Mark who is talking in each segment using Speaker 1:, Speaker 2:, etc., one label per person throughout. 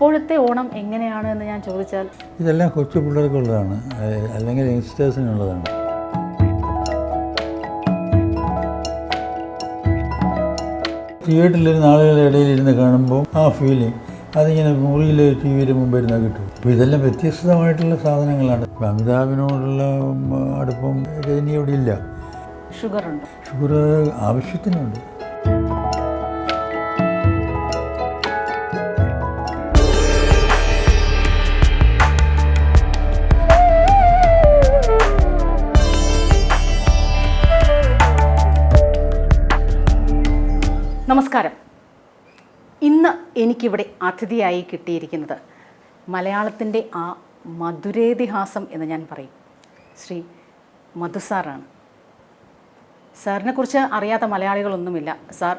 Speaker 1: ഇപ്പോഴത്തെ ഓണം എങ്ങനെയാണ് എന്ന് ഞാൻ ചോദിച്ചാൽ,
Speaker 2: ഇതെല്ലാം കൊച്ചു പിള്ളേർക്കുള്ളതാണ്, അല്ലെങ്കിൽ യങ്സ്റ്റേഴ്സിനുള്ളതാണ്. തിയേറ്ററിലിരുന്ന് ആളുകളുടെ ഇടയിലിരുന്ന് കാണുമ്പോൾ ആ ഫീലിംഗ് അതിങ്ങനെ മുറിയിൽ ടി വിയുടെ മുമ്പ് ഇരുന്നാൽ കിട്ടും. അപ്പോൾ ഇതെല്ലാം വ്യത്യസ്തമായിട്ടുള്ള സാധനങ്ങളാണ്. അമിതാഭിനോടുള്ള അടുപ്പം രജനി ഇവിടെ ഇല്ല.
Speaker 1: ഷുഗറുണ്ട്?
Speaker 2: ഷുഗർ ആവശ്യത്തിനുണ്ട്.
Speaker 1: നമസ്കാരം. ഇന്ന് എനിക്കിവിടെ അതിഥിയായി കിട്ടിയിരിക്കുന്നത് മലയാളത്തിൻ്റെ ആ മധുരേതിഹാസം എന്ന് ഞാൻ പറയും, ശ്രീ മധു സാറാണ്. സാറിനെക്കുറിച്ച് അറിയാത്ത മലയാളികളൊന്നുമില്ല. സാർ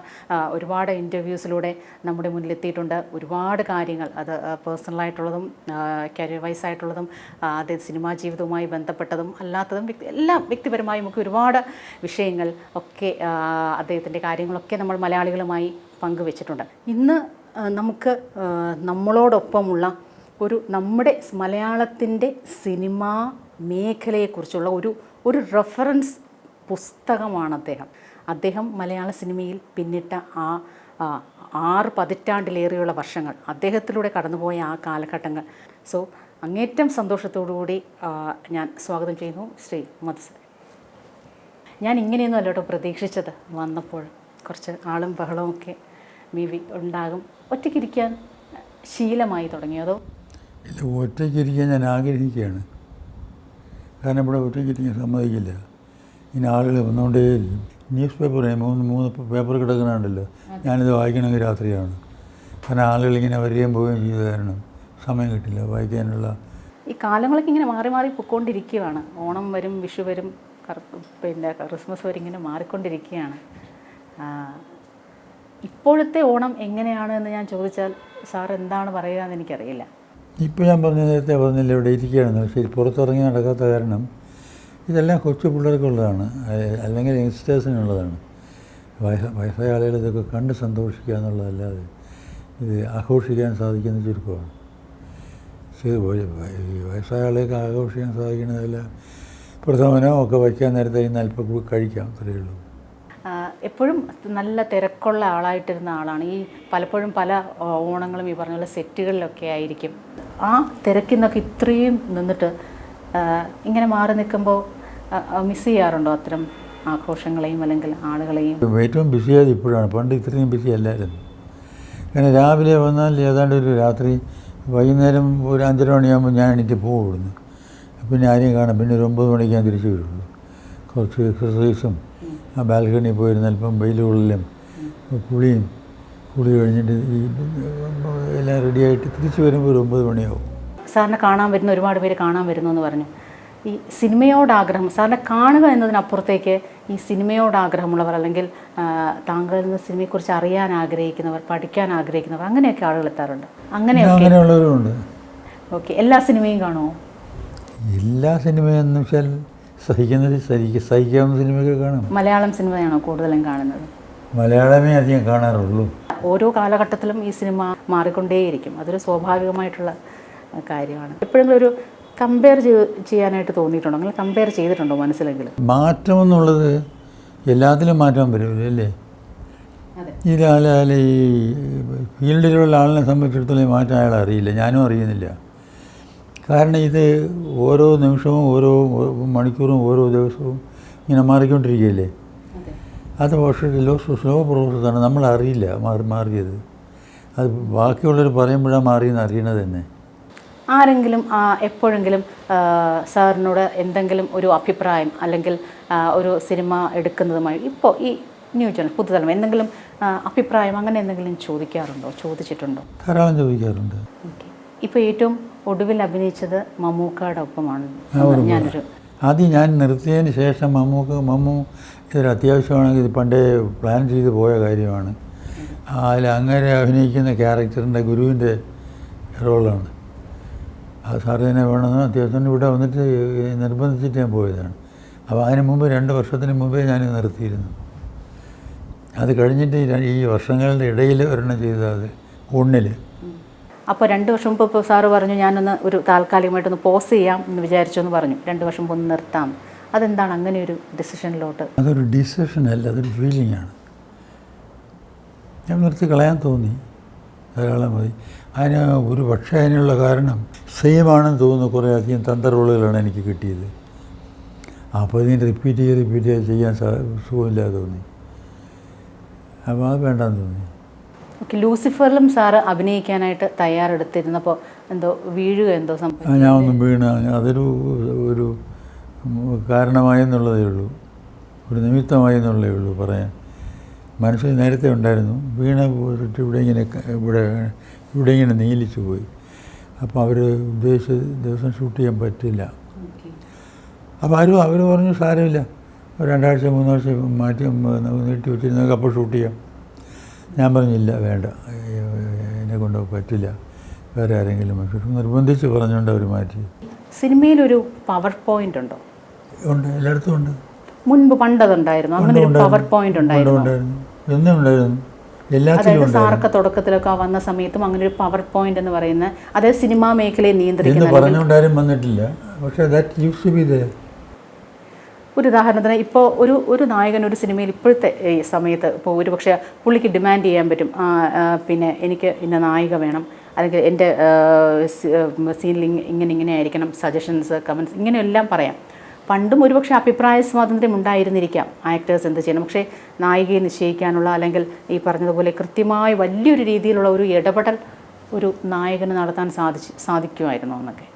Speaker 1: ഒരുപാട് ഇൻ്റർവ്യൂസിലൂടെ നമ്മുടെ മുന്നിലെത്തിയിട്ടുണ്ട്. ഒരുപാട് കാര്യങ്ങൾ, അത് പേഴ്സണലായിട്ടുള്ളതും കരിയർ വൈസ് ആയിട്ടുള്ളതും അദ്ദേഹം സിനിമാ ജീവിതവുമായി ബന്ധപ്പെട്ടതും അല്ലാത്തതും എല്ലാം വ്യക്തിപരമായും ഒക്കെ ഒരുപാട് വിഷയങ്ങൾ ഒക്കെ അദ്ദേഹത്തിൻ്റെ കാര്യങ്ങളൊക്കെ നമ്മൾ മലയാളികളുമായി പങ്കുവെച്ചിട്ടുണ്ട്. ഇന്ന് നമുക്ക് നമ്മളോടൊപ്പമുള്ള നമ്മുടെ മലയാളത്തിൻ്റെ സിനിമാ മേഖലയെക്കുറിച്ചുള്ള ഒരു റെഫറൻസ് പുസ്തകമാണ് അദ്ദേഹം മലയാള സിനിമയിൽ പിന്നിട്ട ആ 6 പതിറ്റാണ്ടിലേറെയുള്ള വർഷങ്ങൾ, അദ്ദേഹത്തിലൂടെ കടന്നുപോയ ആ കാലഘട്ടങ്ങൾ. സോ അങ്ങേറ്റം സന്തോഷത്തോടുകൂടി ഞാൻ സ്വാഗതം ചെയ്യുന്നു ശ്രീ മധു സാർ. ഞാൻ ഇങ്ങനെയൊന്നും അല്ലോട്ടോ പ്രതീക്ഷിച്ചത്. വന്നപ്പോൾ കുറച്ച് ആളും ബഹളവും ഒക്കെ മേ ബി ഉണ്ടാകും. ഒറ്റയ്ക്കിരിക്കാൻ ശീലമായി തുടങ്ങിയതോ?
Speaker 2: ഇല്ല, ഒറ്റയ്ക്കിരിക്കാൻ ഞാൻ ആഗ്രഹിക്കുകയാണ്. കാരണം ഇവിടെ ഒറ്റയ്ക്കിരിക്കാൻ സമ്മതിക്കില്ല. ഇനി ആളുകൾ വന്നുകൊണ്ടേയിരിക്കും. ന്യൂസ് പേപ്പർ 3 പേപ്പർ കിടക്കുന്നുണ്ടല്ലോ, ഞാനിത് വായിക്കണമെങ്കിൽ രാത്രിയാണ്. കാരണം ആളുകൾ ഇങ്ങനെ വരികയും പോവുകയും ചെയ്ത കാരണം സമയം കിട്ടില്ല വായിക്കാനുള്ള.
Speaker 1: ഈ കാലങ്ങളൊക്കെ ഇങ്ങനെ മാറി മാറി പൊയ്ക്കൊണ്ടിരിക്കുകയാണ്. ഓണം വരും, വിഷു വരും, പിന്നെ ക്രിസ്മസ് വരും, ഇങ്ങനെ മാറിക്കൊണ്ടിരിക്കുകയാണ്. ഇപ്പോഴത്തെ ഓണം എങ്ങനെയാണ് എന്ന് ഞാൻ ചോദിച്ചാൽ സാർ എന്താണ് പറയുക എന്ന് എനിക്കറിയില്ല.
Speaker 2: ഇപ്പോൾ ഞാൻ നേരത്തെ പറഞ്ഞില്ല, ഇവിടെ ഇരിക്കുകയാണെന്ന്. ശരി, പുറത്തിറങ്ങി നടക്കാത്ത കാരണം ഇതെല്ലാം കൊച്ചു പിള്ളേർക്കുള്ളതാണ്, അല്ലെങ്കിൽ യങ്സ്റ്റേഴ്സിനുള്ളതാണ്. വയസ്സായ ആളുകൾ ഇതൊക്കെ കണ്ട് സന്തോഷിക്കുക എന്നുള്ളതല്ലാതെ ഇത് ആഘോഷിക്കാൻ സാധിക്കുന്ന ചുരുക്കമാണ്. വയസ്സായ ആളുകൾക്ക് ആഘോഷിക്കാൻ സാധിക്കുന്നതല്ല, പ്രഥമനോ ഒക്കെ വയ്ക്കാൻ നേരത്തെ ഇന്ന് അല്പം കഴിക്കാം, അത്രയേ ഉള്ളൂ.
Speaker 1: എപ്പോഴും നല്ല തിരക്കുള്ള ആളായിട്ടിരുന്ന ആളാണ്. ഈ പലപ്പോഴും പല ഓണങ്ങളും ഈ പറഞ്ഞ പോലെ സെറ്റുകളിലൊക്കെ ആയിരിക്കും. ആ തിരക്കിൽ നിന്നൊക്കെ ഇത്രയും നിന്നിട്ട് ഇങ്ങനെ മാറി നിൽക്കുമ്പോൾ മിസ് ചെയ്യാറുണ്ടോ അത്തരം ആഘോഷങ്ങളെയും അല്ലെങ്കിൽ ആളുകളെയും?
Speaker 2: ഏറ്റവും ബിസിയായത് ഇപ്പോഴാണ്. പണ്ട് ഇത്രയും ബിസി അല്ലായിരുന്നു. കാരണം രാവിലെ വന്നാൽ ഏതാണ്ട് ഒരു രാത്രി വൈകുന്നേരം ഒരു 5:30 മണിയാകുമ്പോൾ ഞാൻ എണീറ്റ് പോകും ഇവിടുന്ന്. പിന്നെ ആരെയും കാണാം. പിന്നെ ഒരു 9 മണിക്ക് ഞാൻ തിരിച്ചു വരുള്ളൂ. കുറച്ച് എക്സസൈസും ആ ബാൽക്കണിയിൽ പോയിരുന്ന അല്പം വെയിലുകളിലും കുളി കഴിഞ്ഞിട്ട് ഈ എല്ലാം റെഡിയായിട്ട് തിരിച്ചു വരുമ്പോൾ ഒരു 9 മണിയാവും.
Speaker 1: സാറിനെ കാണാൻ വരുന്ന ഒരുപാട് പേര് കാണാൻ വരുന്നു എന്ന് പറഞ്ഞു. ഈ സിനിമയോട് ആഗ്രഹം, സാറിനെ കാണുക എന്നതിനപ്പുറത്തേക്ക് ഈ സിനിമയോട് ആഗ്രഹമുള്ളവർ, അല്ലെങ്കിൽ താങ്കളിൽ നിന്ന് സിനിമയെക്കുറിച്ച് അറിയാൻ ആഗ്രഹിക്കുന്നവർ, പഠിക്കാൻ ആഗ്രഹിക്കുന്നവർ, അങ്ങനെയൊക്കെ ആളുകൾ എത്താറുണ്ട്.
Speaker 2: അങ്ങനെയുള്ളവരുണ്ട്.
Speaker 1: ഓക്കെ. എല്ലാ സിനിമയും കാണുമോ?
Speaker 2: എല്ലാ സിനിമയെന്ന് വെച്ചാൽ സഹിക്കാവുന്ന സിനിമയൊക്കെ കാണും.
Speaker 1: മലയാളം സിനിമയാണോ കൂടുതലും കാണുന്നത്?
Speaker 2: മലയാളമേ അധികം കാണാറുള്ളൂ.
Speaker 1: ഓരോ കാലഘട്ടത്തിലും ഈ സിനിമ മാറിക്കൊണ്ടേയിരിക്കും. അതൊരു സ്വാഭാവികമായിട്ടുള്ള കാര്യമാണ്. എപ്പോഴെങ്കിലും ഒരു കമ്പയർ ചെയ്യാനായിട്ട് തോന്നിയിട്ടുണ്ടോ? നിങ്ങൾ കമ്പയർ ചെയ്തിട്ടുണ്ടോ മനസ്സിലെങ്കിലും?
Speaker 2: മാറ്റം എന്നുള്ളത് എല്ലാത്തിലും മാറ്റം വരും അല്ലേ? ഈ ഫീൽഡിലുള്ള ആളിനെ സംബന്ധിച്ചിടത്തോളം മാറ്റം അയാൾ അറിയില്ല, ഞാനും അറിയുന്നില്ല. കാരണം ഇത് ഓരോ നിമിഷവും ഓരോ മണിക്കൂറും ഓരോ ദിവസവും ഇങ്ങനെ മാറിക്കൊണ്ടിരിക്കുകയല്ലേ. അത് പക്ഷേ സ്ലോ പ്രോസസ്സാണ്, നമ്മളറിയില്ല മാറിയത്. അത് ബാക്കിയുള്ളവർ പറയുമ്പോഴാണ് മാറിയെന്ന് അറിയണത് തന്നെ.
Speaker 1: ആരെങ്കിലും എപ്പോഴെങ്കിലും സാറിനോട് എന്തെങ്കിലും ഒരു അഭിപ്രായം അല്ലെങ്കിൽ ഒരു സിനിമ എടുക്കുന്നതുമായി ഇപ്പോൾ ഈ ന്യൂ ജനറേഷൻ പുതുതലമുറ എന്തെങ്കിലും അഭിപ്രായം അങ്ങനെ എന്തെങ്കിലും ചോദിക്കാറുണ്ടോ? ചോദിച്ചിട്ടുണ്ടോ?
Speaker 2: ധാരാളം ചോദിക്കാറുണ്ട്.
Speaker 1: ഓക്കെ. ഇപ്പോൾ ഏറ്റവും ഒടുവിൽ അഭിനയിച്ചത് മമ്മൂക്കയുടെ ഒപ്പമാണ്.
Speaker 2: ആദ്യം ഞാൻ നിർത്തിയതിന് ശേഷം മമ്മൂ ഇതൊരു അത്യാവശ്യമാണെങ്കിൽ ഇത് പണ്ടേ പ്ലാൻ ചെയ്ത് പോയ കാര്യമാണ്. അതിൽ അങ്ങനെ അഭിനയിക്കുന്ന ക്യാരക്ടറിൻ്റെ ഗുരുവിൻ്റെ റോളാണ്. അത് സാറ് തന്നെ വേണമെന്ന് അത്യാവശ്യം ഇവിടെ വന്നിട്ട് നിർബന്ധിച്ചിട്ട് ഞാൻ പോയതാണ്. അപ്പോൾ അതിന് മുമ്പ് 2 വർഷത്തിന് മുമ്പേ ഞാൻ നിർത്തിയിരുന്നു. അത് കഴിഞ്ഞിട്ട് ഈ വർഷങ്ങളുടെ ഇടയിൽ ഒരെണ്ണം ചെയ്തത് 1
Speaker 1: അപ്പോൾ 2 വർഷം മുമ്പ് ഇപ്പോൾ സാറ് പറഞ്ഞു ഞാനൊന്ന് ഒരു താൽക്കാലികമായിട്ടൊന്ന് പോസ് ചെയ്യാം എന്ന് വിചാരിച്ചു എന്ന് പറഞ്ഞു, 2 വർഷം മുമ്പ് ഒന്ന് നിർത്താം. അതെന്താണ് അങ്ങനെ ഒരു ഡിസിഷനിലോട്ട്?
Speaker 2: അതൊരു ഡിസിഷനല്ല, അതൊരു ഫീലിംഗാണ്. ഞാൻ നിർത്തി കളയാൻ തോന്നി, ധാരാളം മതി. അതിന് ഒരു പക്ഷേ അതിനുള്ള കാരണം സെയിമാണെന്ന് തോന്നുന്നു. കുറേ അധികം തന്ത്രറോളുകളാണ് എനിക്ക് കിട്ടിയത്. അപ്പോൾ ഇതിന് റിപ്പീറ്റ് ചെയ്ത് ചെയ്യാൻ സുഖമില്ലാതെ തോന്നി. അപ്പോൾ അത് വേണ്ടാന്ന് തോന്നി.
Speaker 1: ഓക്കെ, ലൂസിഫറിലും സാറ് അഭിനയിക്കാനായിട്ട് തയ്യാറെടുത്തിരുന്നപ്പോൾ എന്തോ വീഴുക എന്തോ സംഭവം?
Speaker 2: ഞാൻ ഒന്നും വീണ്, അതൊരു ഒരു കാരണമായെന്നുള്ളതേ ഉള്ളൂ, ഒരു നിമിത്തമായെന്നുള്ളതേ ഉള്ളൂ പറയാൻ. മനസ്സിൽ നേരത്തെ ഉണ്ടായിരുന്നു. വീണ പോയിട്ട് ഇവിടെ ഇങ്ങനെ നീലിച്ചു പോയി. അപ്പോൾ അവർ ഉദ്ദേശിച്ച ദിവസം ഷൂട്ട് ചെയ്യാൻ പറ്റില്ല. അപ്പോൾ അവർ പറഞ്ഞു സാരമില്ല, ഒരു 2 ആഴ്ച 3 ആഴ്ച മാറ്റി നീട്ടി വെച്ചിരുന്നെങ്കിൽ അപ്പോൾ ഷൂട്ട് ചെയ്യാം. ഞാൻ പറഞ്ഞില്ല, വേണ്ട, എന്നെ കൊണ്ട് പറ്റില്ല, വേറെ ആരെങ്കിലും നിർബന്ധിച്ച് പറഞ്ഞുകൊണ്ട് അവർ മാറ്റി.
Speaker 1: സിനിമയിലൊരു പവർ പോയിന്റ് ഉണ്ടോ?
Speaker 2: ഉണ്ട്, എല്ലായിടത്തും ഉണ്ട്.
Speaker 1: മുൻപ് പണ്ടതുണ്ടായിരുന്നു, അങ്ങനെ ഒരു പവർ പോയിന്റ് ഉണ്ടായിരുന്നു?
Speaker 2: എന്നും ഉണ്ടായിരുന്നു, എല്ലാത്തിലും ഉണ്ട്.
Speaker 1: സാറൊക്കെ തുടക്കത്തിലൊക്കെ വന്ന സമയത്തും അങ്ങനെ ഒരു പവർ പോയിന്റ് എന്ന് പറയുന്നത്, അതായത് സിനിമാ മേഖലയെ നിയന്ത്രിക്കുന്ന
Speaker 2: പറഞ്ഞുകൊണ്ടാരും വന്നിട്ടില്ല. പക്ഷേ that use to be there.
Speaker 1: ഒരു ഉദാഹരണത്തിന് ഇപ്പോൾ ഒരു നായകൻ ഒരു സിനിമയിൽ ഇപ്പോഴത്തെ ഈ സമയത്ത് ഇപ്പോൾ ഒരു പക്ഷേ പുള്ളിക്ക് ഡിമാൻഡ് ചെയ്യാൻ പറ്റും, പിന്നെ എനിക്ക് ഇന്ന നായിക വേണം, അല്ലെങ്കിൽ എൻ്റെ സീനിൽ ഇങ്ങനെ ആയിരിക്കണം, സജഷൻസ് കമൻസ് ഇങ്ങനെയെല്ലാം പറയാം. പണ്ടും ഒരുപക്ഷെ അഭിപ്രായ സ്വാതന്ത്ര്യം ഉണ്ടായിരുന്നിരിക്കാം ആക്ടേഴ്സ് എന്ത് ചെയ്യണം. പക്ഷേ നായികയെ നിശ്ചയിക്കാനുള്ള അല്ലെങ്കിൽ ഈ പറഞ്ഞതുപോലെ കൃത്യമായ വലിയൊരു രീതിയിലുള്ള ഒരു ഇടപെടൽ ഒരു നായകന് നടത്താൻ സാധിക്കുമായിരുന്നു എന്നൊക്കെ.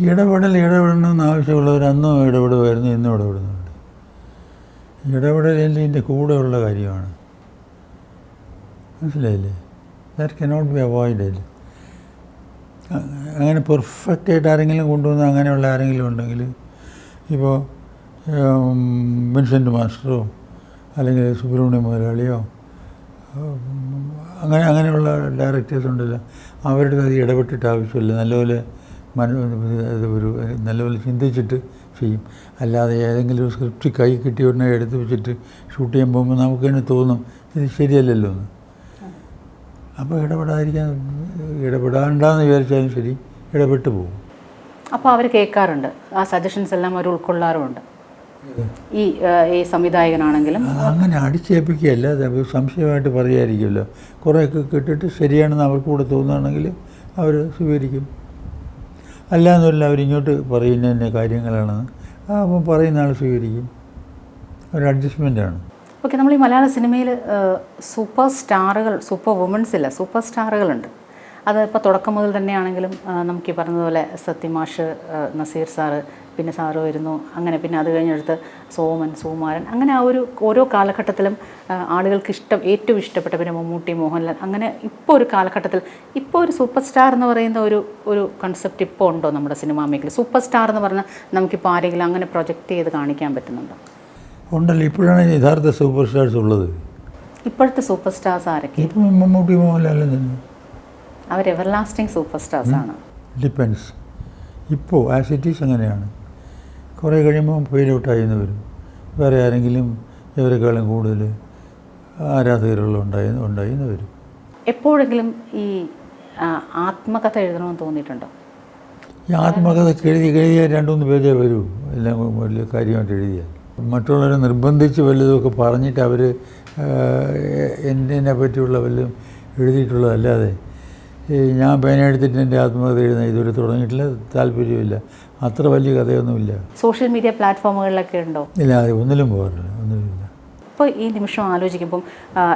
Speaker 2: ഇടപെടണമെന്ന് ആവശ്യമുള്ളവർ അന്നും ഇടപെടുമായിരുന്നു, ഇന്നും ഇടപെടുന്നുണ്ട്. ഇടപെടൽ എൻ്റെ കൂടെയുള്ള കാര്യമാണ്, മനസ്സിലായില്ലേ? That cannot be avoided. അങ്ങനെ പെർഫെക്റ്റായിട്ട് ആരെങ്കിലും കൊണ്ടുവന്ന് അങ്ങനെയുള്ള ആരെങ്കിലും ഉണ്ടെങ്കിൽ, ഇപ്പോൾ വിൻസെൻ്റ് മാസ്റ്ററോ അല്ലെങ്കിൽ സുബ്രഹ്മണ്യ മുതലാളിയോ അങ്ങനെയുള്ള ഡയറക്ടേഴ്സ് ഉണ്ടല്ലോ, അവരുടെ അത് ഇടപെട്ടിട്ട് ആവശ്യമില്ല. നല്ലപോലെ നല്ലപോലെ ചിന്തിച്ചിട്ട് ചെയ്യും. അല്ലാതെ ഏതെങ്കിലും ഒരു സ്ക്രിപ്റ്റ് കൈ കിട്ടിയ ഉടനെ എടുത്ത് വെച്ചിട്ട് ഷൂട്ട് ചെയ്യാൻ പോകുമ്പോൾ നമുക്ക് തന്നെ തോന്നും ഇത് ശരിയല്ലല്ലോ എന്ന്. അപ്പോൾ ഇടപെടാണ്ടെന്ന് വിചാരിച്ചാലും ശരി, ഇടപെട്ട് പോകും.
Speaker 1: അപ്പോൾ അവർ കേൾക്കാറുണ്ട്, ആ സജഷൻസ് എല്ലാം അവർ ഉൾക്കൊള്ളാറുമുണ്ട്. ഈ സംവിധായകനാണെങ്കിലും
Speaker 2: അങ്ങനെ അടിച്ചേൽപ്പിക്കുകയല്ല, അത് സംശയമായിട്ട് പറയാതിരിക്കുമല്ലോ. കുറേയൊക്കെ കേട്ടിട്ട് ശരിയാണെന്ന് അവർക്ക് കൂടെ തോന്നുകയാണെങ്കിൽ അവർ സ്വീകരിക്കും. അല്ലാന്നല്ല, അവരിങ്ങോട്ട് പറയുന്ന കാര്യങ്ങളാണെന്ന് അപ്പം പറയുന്ന ആൾ സ്വീകരിക്കും. ഒരു അഡ്ജസ്റ്റ്മെൻറ്റാണ്.
Speaker 1: ഓക്കെ, നമ്മൾ ഈ മലയാള സിനിമയിൽ സൂപ്പർ സ്റ്റാറുകൾ, സൂപ്പർ വുമൻസ് ഇല്ല, സൂപ്പർ സ്റ്റാറുകളുണ്ട്. അത് ഇപ്പോൾ തുടക്കം മുതൽ തന്നെയാണെങ്കിലും നമുക്ക് ഈ പറഞ്ഞതുപോലെ സത്യമാഷ്, നസീർ സാറ്, പിന്നെ സാറ് വരുന്നു, അങ്ങനെ പിന്നെ അത് കഴിഞ്ഞെടുത്ത് സോമൻ, സുകുമാരൻ, അങ്ങനെ ആ ഓരോ കാലഘട്ടത്തിലും ആളുകൾക്ക് ഏറ്റവും ഇഷ്ടപ്പെട്ട, പിന്നെ മമ്മൂട്ടി, മോഹൻലാൽ, അങ്ങനെ ഇപ്പോൾ ഒരു കാലഘട്ടത്തിൽ ഇപ്പോൾ ഒരു സൂപ്പർ സ്റ്റാർ എന്ന് പറയുന്ന ഒരു കൺസെപ്റ്റ് ഇപ്പോൾ ഉണ്ടോ നമ്മുടെ സിനിമാ മേഖല? സൂപ്പർ സ്റ്റാർ എന്ന് പറഞ്ഞാൽ നമുക്കിപ്പോൾ ആരെങ്കിലും അങ്ങനെ പ്രൊജക്റ്റ് ചെയ്ത് കാണിക്കാൻ പറ്റുന്നുണ്ടോ?
Speaker 2: ഉണ്ടല്ലോ, ഇപ്പോഴാണ് യഥാർത്ഥ സൂപ്പർ സ്റ്റാർസ് ഉള്ളത്.
Speaker 1: ഇപ്പോഴത്തെ സൂപ്പർ സ്റ്റാർസ് ആരൊക്കെ?
Speaker 2: ഇപ്പം മമ്മൂട്ടി, മോഹൻലാലും തന്നെ
Speaker 1: അവർ എവർലാസ്റ്റിംഗ് സൂപ്പർ സ്റ്റാർസാണ്.
Speaker 2: ഡിപ്പെൻസ്. ഇപ്പോൾ ആസ് ഇറ്റ് ഈസ് അങ്ങനെയാണ്. കുറേ കഴിയുമ്പോൾ ഫെയിൽ ഔട്ടായിന്ന് വരും. വേറെ ആരെങ്കിലും ഇവരെക്കാളും കൂടുതൽ ഉണ്ടായിന്ന് വരും.
Speaker 1: എപ്പോഴെങ്കിലും ഈ ആത്മകഥ എഴുതണമെന്ന് തോന്നിയിട്ടുണ്ടോ?
Speaker 2: ഈ ആത്മകഥ എഴുതിയാൽ 2-3 പേജേ വരൂ, എല്ലാം വലിയ കാര്യമായിട്ട് എഴുതിയാൽ. മറ്റുള്ളവരെ നിർബന്ധിച്ച് വല്ലതുമൊക്കെ പറഞ്ഞിട്ട് അവർ എന്നെ പറ്റിയുള്ള വല്ലതും എഴുതിയിട്ടുള്ളതല്ലാതെ ഞാൻ പേന എടുത്തിട്ട് എൻ്റെ ആത്മകഥ എഴുതുന്ന ഇതുവരെ തുടങ്ങിയിട്ടില്ല, താല്പര്യമില്ല. അത്ര വലിയ കഥയൊന്നുമില്ല.
Speaker 1: സോഷ്യൽ മീഡിയ പ്ലാറ്റ്ഫോമുകളിലൊക്കെ ഉണ്ടോ?
Speaker 2: ഇല്ല, ഒന്നിലും പോകാറില്ല, ഒന്നുമില്ല.
Speaker 1: ഇപ്പോൾ ഈ നിമിഷം ആലോചിക്കുമ്പം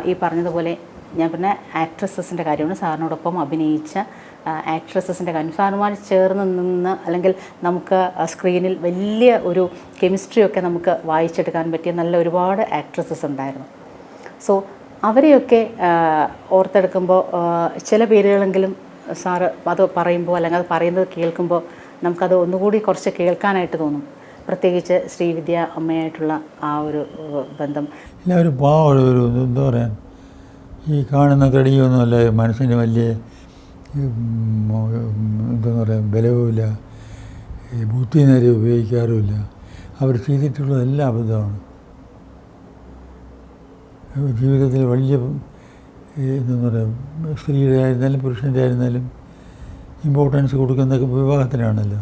Speaker 1: ഈ പറഞ്ഞതുപോലെ ഞാൻ പറഞ്ഞ ആക്ട്രസസിൻ്റെ കാര്യമാണ്, സാറിനോടൊപ്പം അഭിനയിച്ച ആക്ട്രസസിൻ്റെ കാര്യം, സാറുമായി ചേർന്ന് നിന്ന് അല്ലെങ്കിൽ നമുക്ക് സ്ക്രീനിൽ വലിയ ഒരു കെമിസ്ട്രിയൊക്കെ നമുക്ക് വായിച്ചെടുക്കാൻ പറ്റിയ നല്ല ഒരുപാട് ആക്ട്രസസ് ഉണ്ടായിരുന്നു. സോ അവരെയൊക്കെ ഓർത്തെടുക്കുമ്പോൾ ചില പേരുകളെങ്കിലും സാറ് അത് പറയുമ്പോൾ അല്ലെങ്കിൽ അത് പറയുന്നത് കേൾക്കുമ്പോൾ നമുക്കത് ഒന്നുകൂടി കുറച്ച് കേൾക്കാനായിട്ട് തോന്നും. പ്രത്യേകിച്ച് ശ്രീവിദ്യ അമ്മയായിട്ടുള്ള ആ ഒരു ബന്ധം.
Speaker 2: എല്ലാവരും പാവൊരു എന്താ പറയാൻ, ഈ കാണുന്ന തടിയൊന്നുമല്ല, മനസ്സിന് വലിയ എന്താ പറയുക ബലവുമില്ല, ബുദ്ധി നേരെ ഉപയോഗിക്കാറുമില്ല. അവർ ചെയ്തിട്ടുള്ളതെല്ലാം അബദ്ധമാണ്. ജീവിതത്തിൽ വലിയ എന്താ പറയുക, സ്ത്രീയുടെ ആയിരുന്നാലും പുരുഷൻ്റെ ആയിരുന്നാലും ഇമ്പോർട്ടൻസ് കൊടുക്കുന്നതൊക്കെ വിവാഹത്തിനാണല്ലോ.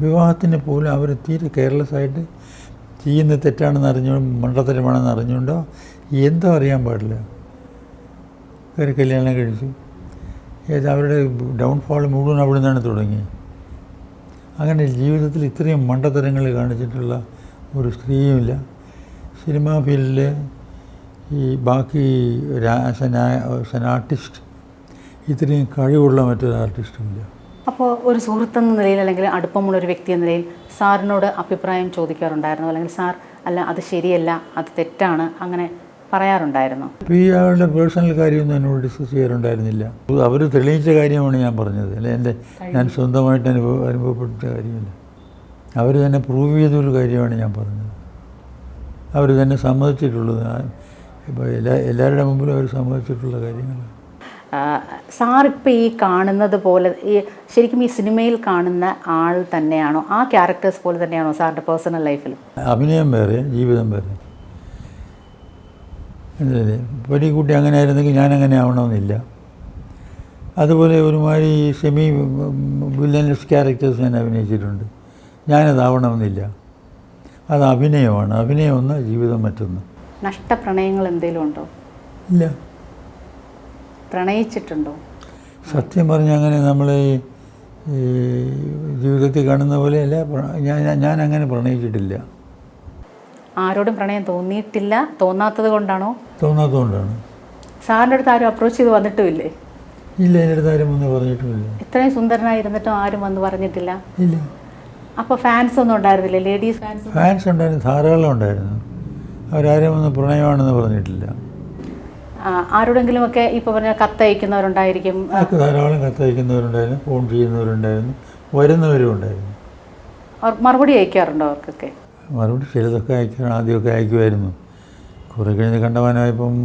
Speaker 2: വിവാഹത്തിന് പോലും അവർ തീരെ കെയർലെസ് ആയിട്ട് ചെയ്യുന്നത് തെറ്റാണെന്ന് അറിഞ്ഞുകൊണ്ട് മണ്ടത്തരമാണെന്ന് അറിഞ്ഞുകൊണ്ടോ എന്തോ അറിയാൻ പാടില്ല ഒരു കല്യാണം കഴിച്ചു. അവരുടെ ഡൗൺഫാൾ മുഴുവൻ അവിടെ നിന്നാണ് തുടങ്ങിയത്. അങ്ങനെ ജീവിതത്തിൽ ഇത്രയും മണ്ടത്തരങ്ങൾ കാണിച്ചിട്ടുള്ള ഒരു സ്ത്രീയുമില്ല. സിനിമാ ഫീൽഡിൽ ഈ ബാക്കി ആസ് എൻ ആർട്ടിസ്റ്റ് ഇത്രയും കഴിവുള്ള മറ്റൊരു ആർട്ടിസ്റ്റുമില്ല.
Speaker 1: അപ്പോൾ ഒരു സുഹൃത്തെന്ന നിലയിൽ അല്ലെങ്കിൽ അടുപ്പമുള്ള ഒരു വ്യക്തി എന്ന നിലയിൽ സാറിനോട് അഭിപ്രായം ചോദിക്കാറുണ്ടായിരുന്നു, അല്ലെങ്കിൽ സാർ അല്ല അത് ശരിയല്ല, അത് തെറ്റാണ്, അങ്ങനെ പറയാറുണ്ടായിരുന്നു?
Speaker 2: ഇപ്പോൾ ഈ ആളുടെ പേഴ്സണൽ കാര്യമൊന്നും എന്നോട് ഡിസ്കസ് ചെയ്യാറുണ്ടായിരുന്നില്ല. അവർ തെളിയിച്ച കാര്യമാണ് ഞാൻ പറഞ്ഞത്, അല്ലെ ഞാൻ സ്വന്തമായിട്ട് അനുഭവപ്പെട്ട കാര്യമില്ല. അവർ തന്നെ പ്രൂവ് ചെയ്തൊരു കാര്യമാണ് ഞാൻ പറഞ്ഞത്. അവർ തന്നെ സമ്മതിച്ചിട്ടുള്ളത്, ഇപ്പോൾ എല്ലാവരുടെ മുമ്പിലും അവർ സമ്മതിച്ചിട്ടുള്ള കാര്യങ്ങളാണ്.
Speaker 1: സാറിപ്പോൾ ഈ കാണുന്നത് പോലെ ഈ ശരിക്കും ഈ സിനിമയിൽ കാണുന്ന ആൾ തന്നെയാണോ, ആ ക്യാരക്ടേഴ്സ് പോലെ തന്നെയാണോ സാറിൻ്റെ പേഴ്സണൽ ലൈഫിൽ?
Speaker 2: അഭിനയം വേറെ, ജീവിതം വേറെ. പടിക്കുട്ടി അങ്ങനെ ആയിരുന്നെങ്കിൽ ഞാനങ്ങനെ ആവണമെന്നില്ല. അതുപോലെ ഒരുമാതിരി സെമി വില്ലനസ് ക്യാരക്ടേഴ്സ് ഞാൻ അഭിനയിച്ചിട്ടുണ്ട്. ഞാനതാവണമെന്നില്ല. അത് അഭിനയമാണ്. അഭിനയം ഒന്ന്, ജീവിതം മറ്റൊന്ന്.
Speaker 1: നഷ്ടപ്രണയങ്ങൾ എന്തെങ്കിലും ഉണ്ടോ?
Speaker 2: ഇല്ല.
Speaker 1: പ്രണയിച്ചിട്ടുണ്ടോ?
Speaker 2: സത്യം പറഞ്ഞാൽ അങ്ങനെ നമ്മൾ ഈ ജീവിതത്തിൽ കാണുന്ന പോലെയല്ല. ഞാൻ അങ്ങനെ പ്രണയിച്ചിട്ടില്ല.
Speaker 1: ആരോടും പ്രണയം തോന്നിയിട്ടില്ല? തോന്നാത്തത് കൊണ്ടാണോ?
Speaker 2: തോന്നാത്തത് കൊണ്ടാണ്.
Speaker 1: സാറിൻ്റെ അടുത്ത് ആരും അപ്രോച്ച് ചെയ്ത് വന്നിട്ടുമില്ലേ?
Speaker 2: ഇല്ല, എൻ്റെ അടുത്ത് ആരും വന്ന് പറഞ്ഞിട്ടുമില്ല.
Speaker 1: ഇത്രയും സുന്ദരനായിരുന്നിട്ടും ആരും വന്ന് പറഞ്ഞിട്ടില്ല?
Speaker 2: ഇല്ല.
Speaker 1: അപ്പോൾ ഫാൻസ് ഒന്നും ഉണ്ടായിരുന്നില്ല? ലേഡീസ്
Speaker 2: ഫാൻസ് ഉണ്ടായിരുന്നു, ധാരാളം ഉണ്ടായിരുന്നു. അവരാരും ഒന്നും പ്രണയമാണെന്ന് പറഞ്ഞിട്ടില്ല.
Speaker 1: ആരോടെങ്കിലുമൊക്കെ ഇപ്പോൾ പറഞ്ഞാൽ കത്തയക്കുന്നവരുണ്ടായിരിക്കും.
Speaker 2: ധാരാളം കത്തയക്കുന്നവരുണ്ടായിരുന്നു, ഫോൺ ചെയ്യുന്നവരുണ്ടായിരുന്നു, വരുന്നവരും ഉണ്ടായിരുന്നു.
Speaker 1: അവർ മറുപടി അയക്കാറുണ്ടോ അവർക്കൊക്കെ?
Speaker 2: മറുപടി ചിലതൊക്കെ ആദ്യമൊക്കെ അയക്കുമായിരുന്നു. കുറേ കഴിഞ്ഞ് കണ്ടവാനായപ്പം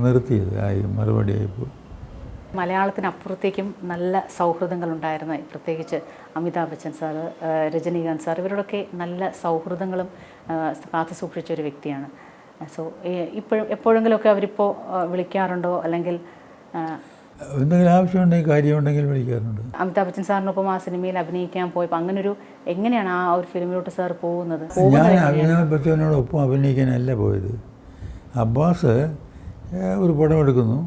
Speaker 2: നിർത്തിയത് മറുപടി ആയിപ്പോൾ.
Speaker 1: മലയാളത്തിനപ്പുറത്തേക്കും നല്ല സൗഹൃദങ്ങളുണ്ടായിരുന്നു, പ്രത്യേകിച്ച് അമിതാഭ് ബച്ചൻ സാറ്, രജനീകാന്ത് സാർ, ഇവരോടൊക്കെ നല്ല സൗഹൃദങ്ങളും കാത്തു സൂക്ഷിച്ച ഒരു വ്യക്തിയാണ്. സോ ഇപ്പോഴും എപ്പോഴെങ്കിലുമൊക്കെ അവരിപ്പോൾ വിളിക്കാറുണ്ടോ, അല്ലെങ്കിൽ
Speaker 2: എന്തെങ്കിലും ആവശ്യമുണ്ടെങ്കിൽ കാര്യമുണ്ടെങ്കിൽ വിളിക്കാറുണ്ട്?
Speaker 1: അമിതാഭ് ബച്ചൻ സാറിനൊപ്പം ആ സിനിമയിൽ അഭിനയിക്കാൻ പോയപ്പോൾ അങ്ങനൊരു എങ്ങനെയാണ് ആ ഒരു ഫിലിമിലോട്ട് സാർ പോകുന്നത്?
Speaker 2: ഞാൻ അമിതാഭ് ബച്ചനോടൊപ്പം അഭിനയിക്കാനല്ല പോയത്. അബ്ബാസ് ഒരു പടം എടുക്കുന്നു,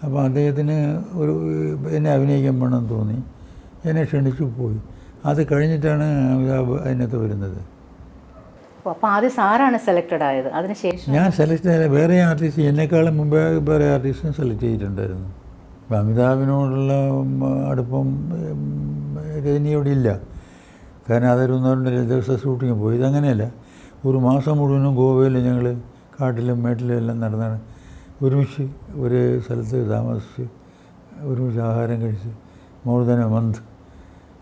Speaker 2: അപ്പോൾ അദ്ദേഹത്തിന് എന്നെ അഭിനയിക്കാൻ വേണമെന്ന് തോന്നി, എന്നെ ക്ഷണിച്ചു പോയി. അത് കഴിഞ്ഞിട്ടാണ് അമിതാഭ് അതിനകത്ത് വരുന്നത്.
Speaker 1: അപ്പോൾ ആദ്യം സാറാണ് സെലക്റ്റഡ് ആയത്, അതിനുശേഷം? ഞാൻ
Speaker 2: സെലക്ട് ആയ വേറെ ആർട്ടിസ്റ്റ്, എന്നെക്കാളും മുമ്പേ വേറെ ആർട്ടിസ്റ്റിനെ സെലക്ട് ചെയ്തിട്ടുണ്ടായിരുന്നു. അപ്പോൾ അമിതാഭിനോടുള്ള അടുപ്പം രജനിയോടെ ഇല്ല. കാരണം അതൊരു 1-2 ദിവസം ഷൂട്ടിങ് പോയി. ഇതങ്ങനെയല്ല, ഒരു മാസം മുഴുവനും ഗോവയിൽ ഞങ്ങൾ കാട്ടിലും മേട്ടിലും എല്ലാം നടന്നാണ് ഒരുമിച്ച് ഒരു സ്ഥലത്ത് താമസിച്ച് ഒരുമിച്ച് ആഹാരം കഴിച്ച് മോർ ദാൻ എ മന്ത്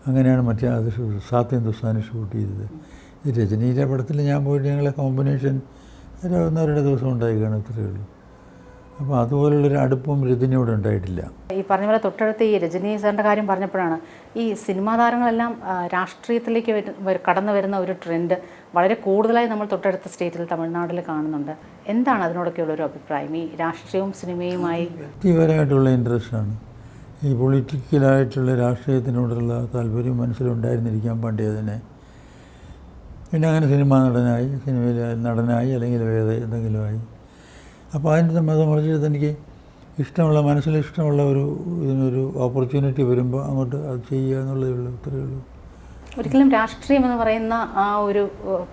Speaker 2: അങ്ങനെയാണ് മറ്റേ അത് സാത്ത് ഹിന്ദുസ്ഥാനി ഷൂട്ട് ചെയ്തത്. ഈ രജനീയുടെ പടത്തിൽ ഞാൻ പോയിട്ട് ഞങ്ങളെ കോമ്പിനേഷൻ 1-2 ദിവസം ഉണ്ടായി കാണും, ഇത്രയേ ഉള്ളൂ. അപ്പോൾ അതുപോലുള്ളൊരു അടുപ്പം രജനിയോട് ഉണ്ടായിട്ടില്ല.
Speaker 1: ഈ പറഞ്ഞ പോലെ തൊട്ടടുത്ത് ഈ രജനി സാറിൻ്റെ കാര്യം പറഞ്ഞപ്പോഴാണ് ഈ സിനിമാ താരങ്ങളെല്ലാം രാഷ്ട്രീയത്തിലേക്ക് കടന്നു വരുന്ന ഒരു ട്രെൻഡ് വളരെ കൂടുതലായി നമ്മൾ തൊട്ടടുത്ത സ്റ്റേറ്റിൽ തമിഴ്നാട്ടിൽ കാണുന്നുണ്ട്. എന്താണ് അതിനോടൊക്കെയുള്ളൊരു അഭിപ്രായം? ഈ രാഷ്ട്രീയവും സിനിമയുമായി
Speaker 2: വ്യക്തിപരമായിട്ടുള്ള ഇൻട്രസ്റ്റാണ്. ഈ പൊളിറ്റിക്കലായിട്ടുള്ള രാഷ്ട്രീയത്തിനോടുള്ള താല്പര്യം മനസ്സിലുണ്ടായിരുന്നിരിക്കാൻ പണ്ടേ തന്നെ. പിന്നെ അങ്ങനെ സിനിമയിൽ നടനായി അല്ലെങ്കിൽ വേറെ എന്തെങ്കിലുമായി. അപ്പോൾ അതിൻ്റെ മറിച്ചിട്ട് എനിക്ക് ഇഷ്ടമുള്ള മനസ്സിലിഷ്ടമുള്ള ഇതിനൊരു ഓപ്പർച്യൂണിറ്റി വരുമ്പോൾ അങ്ങോട്ട് അത് ചെയ്യുക എന്നുള്ളതേ ഉള്ളൂ, ഇത്രയേ ഉള്ളൂ.
Speaker 1: ഒരിക്കലും രാഷ്ട്രീയം എന്ന് പറയുന്ന ആ ഒരു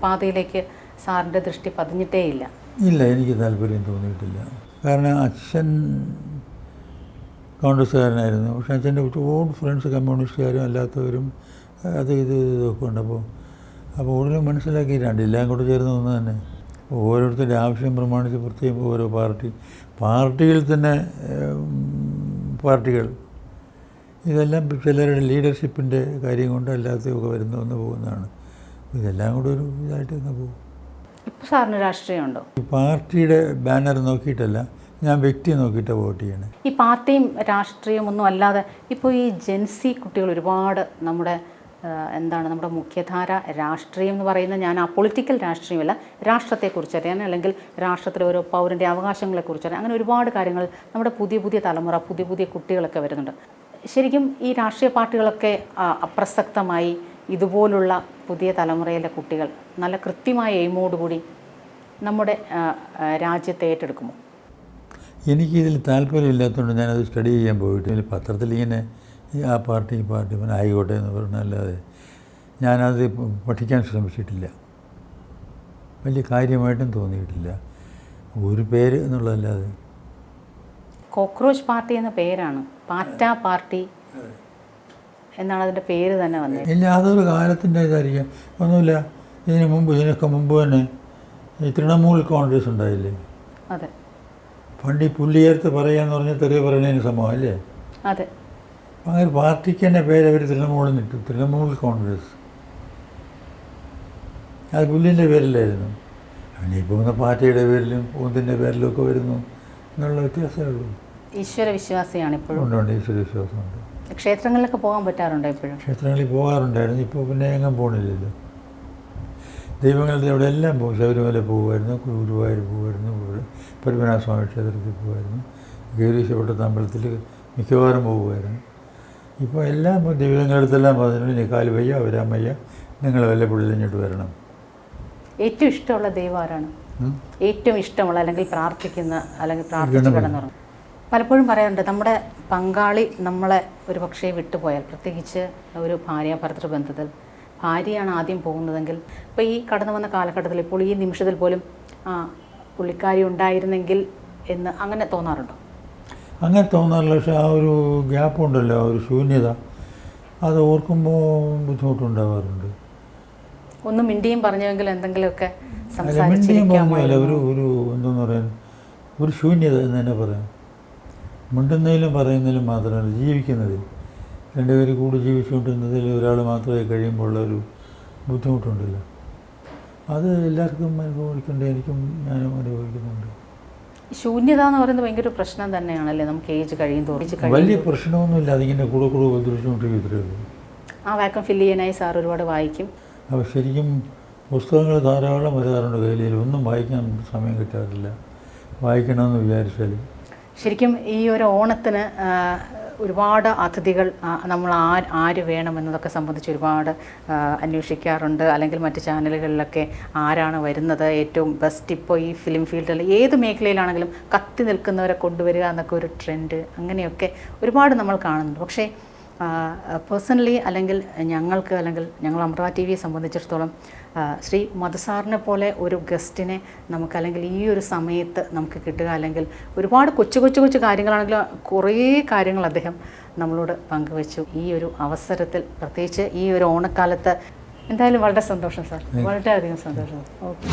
Speaker 1: പാതയിലേക്ക് സാറിൻ്റെ ദൃഷ്ടി പതിഞ്ഞിട്ടേ ഇല്ല?
Speaker 2: ഇല്ല, എനിക്ക് താല്പര്യം തോന്നിയിട്ടില്ല. കാരണം അച്ഛൻ കോൺഗ്രസ്സുകാരനായിരുന്നു, പക്ഷേ അച്ഛൻ്റെ ഒരുപാട് ഫ്രണ്ട്സ് കമ്മ്യൂണിസ്റ്റുകാരും അല്ലാത്തവരും ഇതൊക്കെ ഉണ്ട്. അപ്പോൾ കൂടുതലും മനസ്സിലാക്കി രണ്ടില്ലാം കൂടെ ചേർന്ന് ഒന്ന് തന്നെ. ഓരോരുത്തരുടെ ആവശ്യം പ്രമാണിച്ച് പ്രത്യേകം ഓരോ പാർട്ടിയിൽ തന്നെ പാർട്ടികൾ ഇതെല്ലാം ചിലരുടെ ലീഡർഷിപ്പിൻ്റെ കാര്യം കൊണ്ട് അല്ലാത്തതൊക്കെ വന്ന് പോകുന്നതാണ്. ഇതെല്ലാം കൂടെ ഒരു ഇതായിട്ട് തന്നെ പോകും.
Speaker 1: ഇപ്പോൾ സാറിന് രാഷ്ട്രീയമുണ്ടോ?
Speaker 2: ഈ പാർട്ടിയുടെ ബാനർ നോക്കിയിട്ടല്ല, ഞാൻ വ്യക്തിയെ നോക്കിയിട്ടാണ് വോട്ട് ചെയ്യണേ.
Speaker 1: ഈ പാർട്ടിയും രാഷ്ട്രീയം ഒന്നും അല്ലാതെ ഇപ്പോൾ ഈ ജെൻസി കുട്ടികൾ ഒരുപാട് നമ്മുടെ എന്താണ് നമ്മുടെ മുഖ്യധാര രാഷ്ട്രീയം എന്ന് പറയുന്നത്, ഞാൻ ആ പൊളിറ്റിക്കൽ രാഷ്ട്രീയമല്ല, രാഷ്ട്രത്തെക്കുറിച്ച് അറിയാൻ അല്ലെങ്കിൽ രാഷ്ട്രത്തിലെ ഓരോ പൗരൻ്റെ അവകാശങ്ങളെക്കുറിച്ച് അറിയാൻ, അങ്ങനെ ഒരുപാട് കാര്യങ്ങൾ നമ്മുടെ പുതിയ തലമുറ, പുതിയ കുട്ടികളൊക്കെ വരുന്നുണ്ട്. ശരിക്കും ഈ രാഷ്ട്രീയ പാർട്ടികളൊക്കെ അപ്രസക്തമായി ഇതുപോലുള്ള പുതിയ തലമുറയിലെ കുട്ടികൾ നല്ല കൃത്യമായ എയിമോടുകൂടി നമ്മുടെ രാജ്യത്തെ ഏറ്റെടുക്കുമോ?
Speaker 2: എനിക്കിതിൽ താല്പര്യമില്ലാത്തതുകൊണ്ട് ഞാനത് സ്റ്റഡി ചെയ്യാൻ പോയിട്ട് പത്രത്തിലിങ്ങനെ ആ പാർട്ടി ഈ പാർട്ടി പിന്നെ ആയിക്കോട്ടെ എന്ന് പറഞ്ഞല്ലാതെ ഞാനത് പഠിക്കാൻ ശ്രമിച്ചിട്ടില്ല. വലിയ കാര്യമായിട്ടും തോന്നിയിട്ടില്ല. ഒരു പേര് എന്നുള്ളതല്ലാതെ.
Speaker 1: കോക്രോച്ച് പാർട്ടി എന്ന പേരാണ്, പാറ്റ പാർട്ടി എന്നാണ് അതിൻ്റെ പേര് തന്നെ വന്നത്.
Speaker 2: ഇല്ല, അതൊരു കാലത്തിൻ്റെ ഇതായിരിക്കാം. ഒന്നുമില്ല, ഇതിനൊക്കെ മുമ്പ് തന്നെ ഈ തൃണമൂൽ കോൺഗ്രസ് ഉണ്ടായില്ലേ?
Speaker 1: അതെ.
Speaker 2: പണ്ട് ഈ പുള്ളിയേർത്ത് പറയാന്ന് പറഞ്ഞാൽ തെറിയ പറയുന്നതിന് സമയം അല്ലേ?
Speaker 1: അതെ.
Speaker 2: അങ്ങനെ പാർട്ടിക്ക് തന്നെ പേര് അവർ തൃണമൂലിൽ നിട്ടു, തൃണമൂൽ കോൺഗ്രസ്. അത് പുല്ലിൻ്റെ പേരിലായിരുന്നു. പിന്നെ ഈ പോകുന്ന പാർട്ടിയുടെ പേരിലും പൂന്തിൻ്റെ പേരിലും ഒക്കെ വരുന്നു എന്നുള്ള വ്യത്യാസമേ ഉള്ളൂ.
Speaker 1: ഈശ്വര വിശ്വാസിയാണ് ഇപ്പോഴും?
Speaker 2: ഉണ്ട്, ഈശ്വര വിശ്വാസമുണ്ട്.
Speaker 1: ക്ഷേത്രങ്ങളിലൊക്കെ പോകാൻ പറ്റാറുണ്ടോ ഇപ്പോഴും?
Speaker 2: ക്ഷേത്രങ്ങളിൽ പോകാറുണ്ടായിരുന്നു, ഇപ്പോൾ പിന്നെ എങ്ങും പോകണില്ലല്ലോ. ദൈവങ്ങളുടെ അവിടെ എല്ലാം പോകും. ശബരിമല പോകുമായിരുന്നു, ഗുരുവായൂർ പോകുമായിരുന്നു, പത്മനാഭസ്വാമി ക്ഷേത്രത്തിൽ പോകുമായിരുന്നു, ഗൗരീശപട്ടത്ത് അമ്പലത്തിൽ മിക്കവാറും പോകുമായിരുന്നു. ഇപ്പോൾ എല്ലാം ദൈവങ്ങളുടെ അടുത്തെല്ലാം പറഞ്ഞിട്ടുണ്ട്, നീ കാല് വയ്യ വരാൻ വയ്യ, നിങ്ങൾ വല്ലപ്പോഴും ഇങ്ങോട്ട് വരണം.
Speaker 1: ഏറ്റവും ഇഷ്ടമുള്ള ദൈവം ആരാണ്? ഏറ്റവും ഇഷ്ടമുള്ള അല്ലെങ്കിൽ പ്രാർത്ഥിക്കുന്ന അല്ലെങ്കിൽ പ്രാർത്ഥിച്ച് കിടന്നുറങ്ങും? പലപ്പോഴും പറയാറുണ്ട്, നമ്മുടെ പങ്കാളി നമ്മളെ ഒരു പക്ഷേ വിട്ടുപോയാൽ, പ്രത്യേകിച്ച് ഒരു ഭാര്യാഭർത്തൃ ബന്ധത്തിൽ ഭാര്യയാണ് ആദ്യം പോകുന്നതെങ്കിൽ, ഇപ്പോൾ ഈ കടന്നു വന്ന കാലഘട്ടത്തിൽ ഇപ്പോൾ ഈ നിമിഷത്തിൽ പോലും പുള്ളിക്കാരി ഉണ്ടായിരുന്നെങ്കിൽ എന്ന് അങ്ങനെ തോന്നാറുണ്ടോ?
Speaker 2: അങ്ങനെ തോന്നാറില്ല. പക്ഷേ ആ ഒരു ഗ്യാപ്പ് ഉണ്ടല്ലോ, ആ ഒരു ശൂന്യത, അത് ഓർക്കുമ്പോൾ ബുദ്ധിമുട്ടുണ്ടാവാറുണ്ട്.
Speaker 1: ഒന്നും മിണ്ടിയും പറഞ്ഞെങ്കിൽ എന്തെങ്കിലുമൊക്കെ
Speaker 2: മിണ്ടിയും പറഞ്ഞല്ല, ഒരു എന്താണെന്ന് പറയാൻ, ഒരു ശൂന്യത എന്ന് തന്നെ പറയാം. മിണ്ടുന്നതിലും പറയുന്നതിലും മാത്രമല്ല, ജീവിക്കുന്നതിൽ രണ്ടുപേർ കൂടി ജീവിച്ചുകൊണ്ടിരുന്നതിൽ ഒരാൾ മാത്രമേ കഴിയുമ്പോൾ ഉള്ളൊരു ബുദ്ധിമുട്ടുണ്ടല്ലോ, അത് എല്ലാവർക്കും അനുഭവിക്കുന്നുണ്ട്. എനിക്കും ഞാനും അനുഭവിക്കുന്നുണ്ട്.
Speaker 1: ശൂന്യത എന്ന് പറയുന്നത് ഭയങ്കര പ്രശ്നം തന്നെയാണല്ലേ നമുക്ക് ഏജ് കഴിയും തോറും?
Speaker 2: വലിയ പ്രശ്നമൊന്നുമില്ല, അതിങ്ങനെ കൂടെ ഉപദ്രവിച്ചുകൊണ്ടിരിക്കും, ഇത്രയേ ഉള്ളൂ.
Speaker 1: ആ വാക്കം ഫില്ല് ചെയ്യാനായി സാർ ഒരുപാട് വായിക്കും?
Speaker 2: അപ്പോൾ ശരിക്കും പുസ്തകങ്ങൾ ധാരാളം വരാറുണ്ട് കയ്യിൽ, ഒന്നും വായിക്കാൻ സമയം കിട്ടാറില്ല. വായിക്കണമെന്ന് വിചാരിച്ചാൽ
Speaker 1: ശരിക്കും ഈ ഒരു ഓണത്തിന് ഒരുപാട് അതിഥികൾ നമ്മൾ ആര് വേണമെന്നതൊക്കെ സംബന്ധിച്ച് ഒരുപാട് അന്വേഷിക്കാറുണ്ട്. അല്ലെങ്കിൽ മറ്റ് ചാനലുകളിലൊക്കെ ആരാണ് വരുന്നത് ഏറ്റവും ബെസ്റ്റ്, ഇപ്പോൾ ഈ ഫിലിം ഫീൽഡിൽ ഏത് മേഖലയിലാണെങ്കിലും കത്തി നിൽക്കുന്നവരെ കൊണ്ടുവരിക എന്നൊക്കെ ഒരു ട്രെൻഡ് അങ്ങനെയൊക്കെ ഒരുപാട് നമ്മൾ കാണുന്നുണ്ട്. പക്ഷേ പേഴ്സണലി അല്ലെങ്കിൽ ഞങ്ങൾ അമൃത ടി വിയെ സംബന്ധിച്ചിടത്തോളം ശ്രീ മധുസാറിനെ പോലെ ഒരു ഗസ്റ്റിനെ നമുക്ക് അല്ലെങ്കിൽ ഈ ഒരു സമയത്ത് നമുക്ക് കിട്ടുക, അല്ലെങ്കിൽ ഒരുപാട് കൊച്ചു കാര്യങ്ങളാണെങ്കിലും കുറേ കാര്യങ്ങൾ അദ്ദേഹം നമ്മളോട് പങ്കുവച്ചു. ഈ ഒരു അവസരത്തിൽ പ്രത്യേകിച്ച് ഈ ഒരു ഓണക്കാലത്ത് എന്തായാലും വളരെ സന്തോഷം സാർ, വളരെയധികം സന്തോഷം. ഓക്കെ.